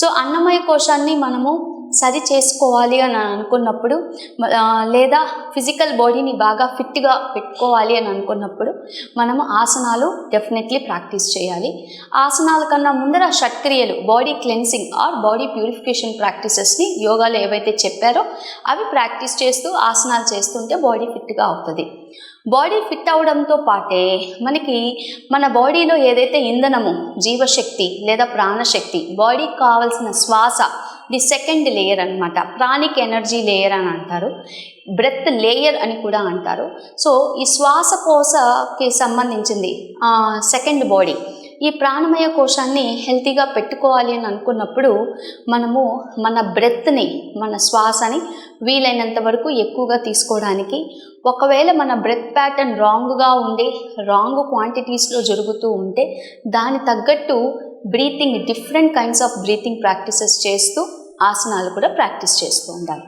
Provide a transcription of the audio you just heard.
So అన్నమయ కోశాన్ని మనము సరి చేసుకోవాలి అని అనుకున్నప్పుడు లేదా ఫిజికల్ బాడీని బాగా ఫిట్గా పెట్టుకోవాలి అని అనుకున్నప్పుడు మనము ఆసనాలు డెఫినెట్లీ ప్రాక్టీస్ చేయాలి. ఆసనాల కన్నా ముందర షట్క్రియలు, body cleansing or body purification ప్రాక్టీసెస్ని యోగాలో ఏవైతే చెప్పారో అవి ప్రాక్టీస్ చేస్తూ ఆసనాలు చేస్తుంటే బాడీ ఫిట్గా అవుతుంది. బాడీ ఫిట్ అవడంతో పాటే మనకి మన బాడీలో ఏదైతే ఇంధనము, జీవశక్తి లేదా ప్రాణశక్తి, బాడీకి కావాల్సిన శ్వాస, ది సెకండ్ లేయర్ అనమాట, ప్రాణిక్ ఎనర్జీ లేయర్ అని అంటారు, బ్రెత్ లేయర్ అని కూడా అంటారు. సో ఈ శ్వాసకోశకి సంబంధించింది సెకండ్ బాడీ. ఈ ప్రాణమయ కోశాన్ని హెల్తీగా పెట్టుకోవాలి అని అనుకున్నప్పుడు మనము మన బ్రెత్ని, మన శ్వాసని వీలైనంత వరకు ఎక్కువగా తీసుకోవడానికి, ఒకవేళ మన బ్రెత్ ప్యాటర్న్ రాంగ్గా ఉండి రాంగ్ క్వాంటిటీస్లో జరుగుతూ ఉంటే దాని తగ్గట్టు breathing, different kinds of breathing practices చేస్తూ ఆసనాలు కూడా ప్రాక్టీస్ చేస్తూ ఉండాలి.